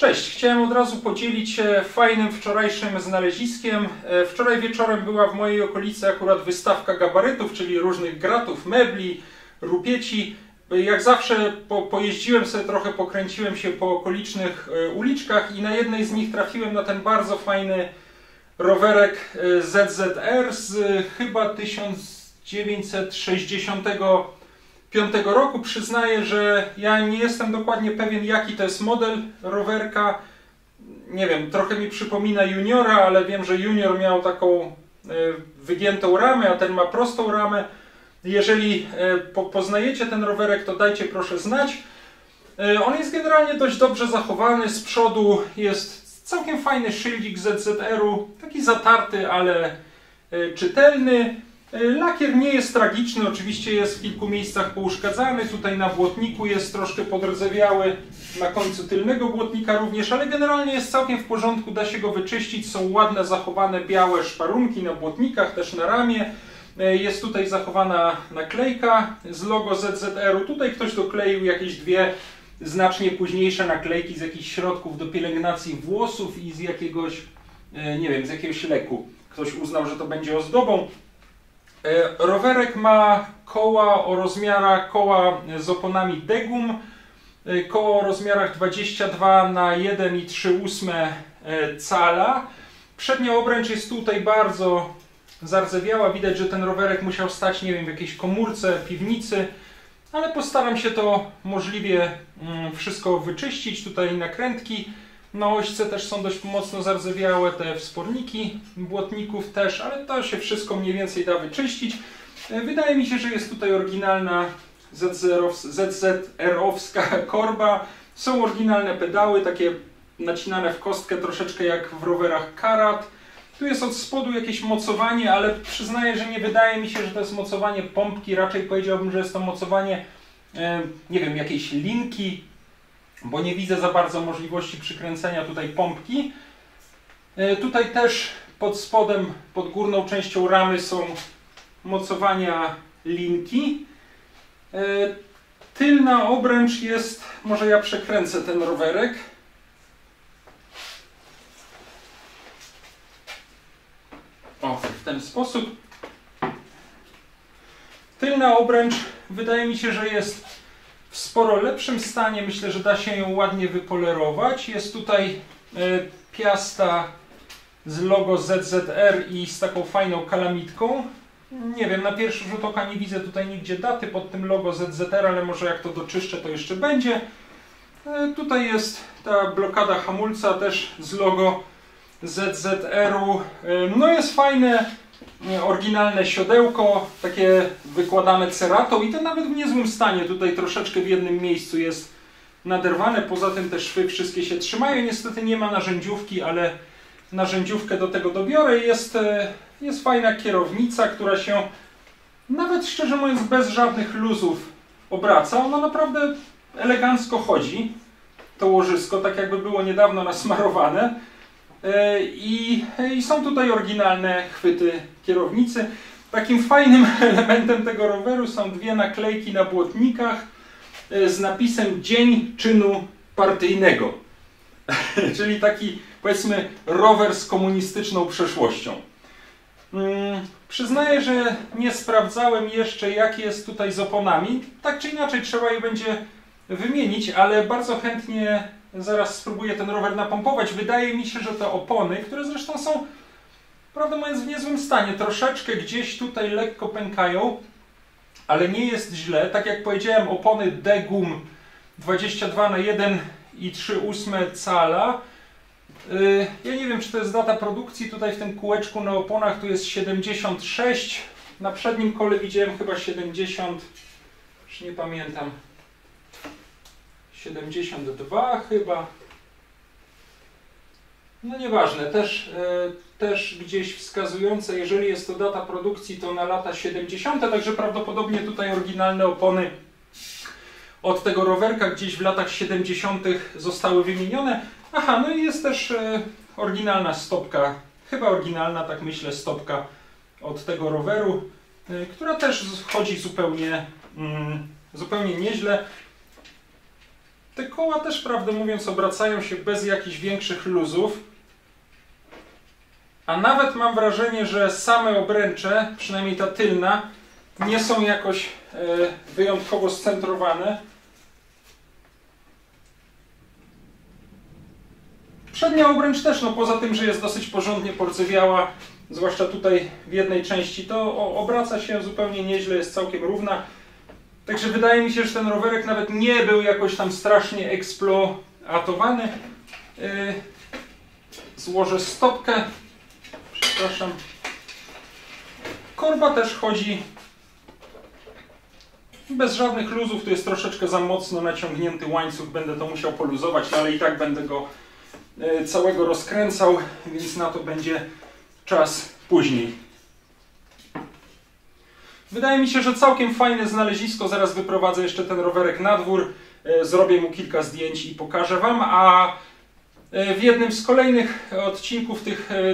Cześć, chciałem od razu podzielić się fajnym wczorajszym znaleziskiem. Wczoraj wieczorem była w mojej okolicy akurat wystawka gabarytów, czyli różnych gratów, mebli, rupieci. Jak zawsze pojeździłem sobie trochę, pokręciłem się po okolicznych uliczkach i na jednej z nich trafiłem na ten bardzo fajny rowerek ZZR z chyba 1965 roku. Przyznaję, że ja nie jestem dokładnie pewien, jaki to jest model rowerka. Nie wiem, trochę mi przypomina Juniora, ale wiem, że Junior miał taką wygiętą ramę, a ten ma prostą ramę. Jeżeli poznajecie ten rowerek, to dajcie proszę znać. On jest generalnie dość dobrze zachowany. Z przodu jest całkiem fajny szyldzik ZZR-u, taki zatarty, ale czytelny. Lakier nie jest tragiczny, oczywiście jest w kilku miejscach pouszkadzany. Tutaj na błotniku jest troszkę podrdzewiały, na końcu tylnego błotnika również, ale generalnie jest całkiem w porządku, da się go wyczyścić. Są ładne, zachowane białe szparunki na błotnikach, też na ramię. Jest tutaj zachowana naklejka z logo ZZR-u. Tutaj ktoś dokleił jakieś dwie znacznie późniejsze naklejki z jakichś środków do pielęgnacji włosów i z jakiegoś, nie wiem, z jakiegoś leku. Ktoś uznał, że to będzie ozdobą. Rowerek ma koła o rozmiarach, koła z oponami Degum, koło o rozmiarach 22 na 1,3 cala. Przednia obręcz jest tutaj bardzo zardzewiała. Widać, że ten rowerek musiał stać, nie wiem, w jakiejś komórce, piwnicy, ale postaram się to możliwie wszystko wyczyścić. Tutaj nakrętki na ośce też są dość mocno zardzewiałe, te wsporniki błotników też, ale to się wszystko mniej więcej da wyczyścić. Wydaje mi się, że jest tutaj oryginalna ZZR-owska korba. Są oryginalne pedały, takie nacinane w kostkę, troszeczkę jak w rowerach Karat. Tu jest od spodu jakieś mocowanie, ale przyznaję, że nie wydaje mi się, że to jest mocowanie pompki. Raczej powiedziałbym, że jest to mocowanie, nie wiem, jakiejś linki, bo nie widzę za bardzo możliwości przykręcenia tutaj pompki. Tutaj też pod spodem, pod górną częścią ramy są mocowania linki. Tylna obręcz jest, może ja przekręcę ten rowerek. O, w ten sposób. Tylna obręcz wydaje mi się, że jest w sporo lepszym stanie. Myślę, że da się ją ładnie wypolerować. Jest tutaj piasta z logo ZZR i z taką fajną kalamitką. Nie wiem, na pierwszy rzut oka nie widzę tutaj nigdzie daty pod tym logo ZZR, ale może jak to doczyszczę, to jeszcze będzie. Tutaj jest ta blokada hamulca też z logo ZZR-u. No jest fajne, oryginalne siodełko, takie wykładane ceratą i to nawet w niezłym stanie. Tutaj troszeczkę w jednym miejscu jest naderwane, poza tym te szwy wszystkie się trzymają. Niestety nie ma narzędziówki, ale narzędziówkę do tego dobiorę. Jest fajna kierownica, która się nawet szczerze mówiąc bez żadnych luzów obraca. Ona naprawdę elegancko chodzi. To łożysko, tak jakby było niedawno nasmarowane. I są tutaj oryginalne chwyty kierownicy. Takim fajnym elementem tego roweru są dwie naklejki na błotnikach z napisem Dzień Czynu Partyjnego. Czyli taki, powiedzmy, rower z komunistyczną przeszłością. Przyznaję, że nie sprawdzałem jeszcze, jak jest tutaj z oponami. Tak czy inaczej trzeba je będzie wymienić, ale bardzo chętnie zaraz spróbuję ten rower napompować. Wydaje mi się, że te opony, które zresztą są, prawdę mówiąc, w niezłym stanie, troszeczkę gdzieś tutaj lekko pękają, ale nie jest źle. Tak jak powiedziałem, opony Degum 22 na 1,3 cala. Ja nie wiem, czy to jest data produkcji. Tutaj w tym kółeczku na oponach tu jest 76. Na przednim kole widziałem chyba 70, już nie pamiętam. 72 chyba. No nieważne, też gdzieś wskazujące, jeżeli jest to data produkcji, to na lata 70, także prawdopodobnie tutaj oryginalne opony od tego rowerka gdzieś w latach 70 zostały wymienione. Aha, no i jest też oryginalna stopka, chyba oryginalna, tak myślę, stopka od tego roweru, która też chodzi zupełnie nieźle. Te koła też, prawdę mówiąc, obracają się bez jakichś większych luzów. A nawet mam wrażenie, że same obręcze, przynajmniej ta tylna, nie są jakoś wyjątkowo scentrowane. Przednia obręcz też, no poza tym, że jest dosyć porządnie porcewiała, zwłaszcza tutaj w jednej części, to obraca się zupełnie nieźle, jest całkiem równa. Także wydaje mi się, że ten rowerek nawet nie był jakoś tam strasznie eksploatowany. Złożę stopkę. Przepraszam. Korba też chodzi bez żadnych luzów. Tu jest troszeczkę za mocno naciągnięty łańcuch. Będę to musiał poluzować, ale i tak będę go całego rozkręcał, więc na to będzie czas później. Wydaje mi się, że całkiem fajne znalezisko. Zaraz wyprowadzę jeszcze ten rowerek na dwór, zrobię mu kilka zdjęć i pokażę Wam, a w jednym z kolejnych odcinków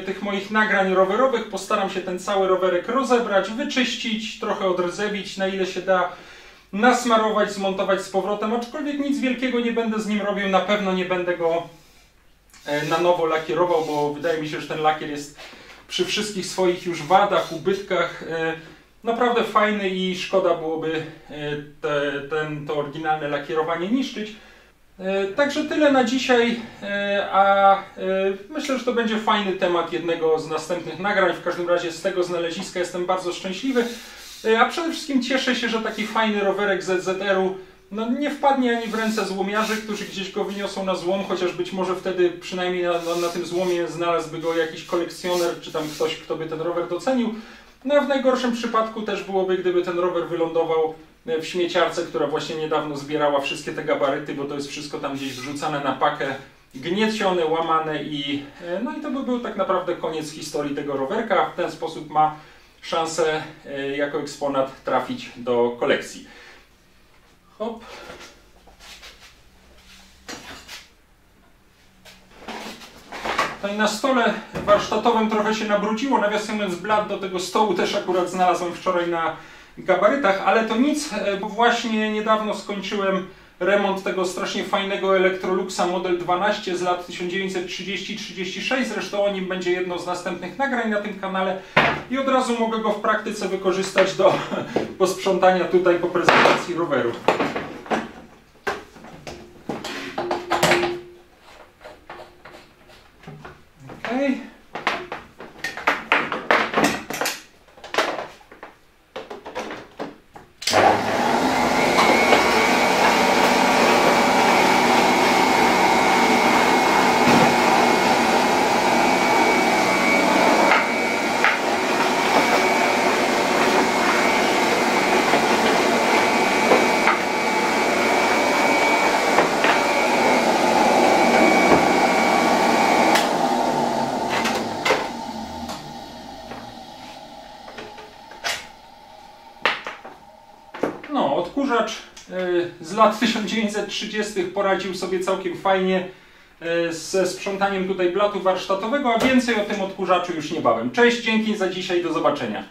tych moich nagrań rowerowych postaram się ten cały rowerek rozebrać, wyczyścić, trochę odrdzewić, na ile się da, nasmarować, zmontować z powrotem, aczkolwiek nic wielkiego nie będę z nim robił, na pewno nie będę go na nowo lakierował, bo wydaje mi się, że ten lakier jest przy wszystkich swoich już wadach, ubytkach naprawdę fajny i szkoda byłoby to oryginalne lakierowanie niszczyć. Także tyle na dzisiaj, a myślę, że to będzie fajny temat jednego z następnych nagrań. W każdym razie z tego znaleziska jestem bardzo szczęśliwy, a przede wszystkim cieszę się, że taki fajny rowerek ZZR-u nie wpadnie ani w ręce złomiarzy, którzy gdzieś go wyniosą na złom, chociaż być może wtedy przynajmniej na tym złomie znalazłby go jakiś kolekcjoner, czy tam ktoś, kto by ten rower docenił. No a w najgorszym przypadku też byłoby, gdyby ten rower wylądował w śmieciarce, która właśnie niedawno zbierała wszystkie te gabaryty, bo to jest wszystko tam gdzieś wrzucane na pakę, gniecione, łamane i to by był tak naprawdę koniec historii tego rowerka. W ten sposób ma szansę jako eksponat trafić do kolekcji. Hop. Tutaj na stole warsztatowym trochę się nabrudziło, nawiasem mówiąc blat do tego stołu też akurat znalazłem wczoraj na gabarytach, ale to nic, bo właśnie niedawno skończyłem remont tego strasznie fajnego Electroluxa Model 12 z lat 1930-36, zresztą o nim będzie jedno z następnych nagrań na tym kanale i od razu mogę go w praktyce wykorzystać do posprzątania tutaj po prezentacji roweru. Okay. Odkurzacz z lat 1930 poradził sobie całkiem fajnie ze sprzątaniem tutaj blatu warsztatowego, a więcej o tym odkurzaczu już niebawem. Cześć, dzięki za dzisiaj, do zobaczenia.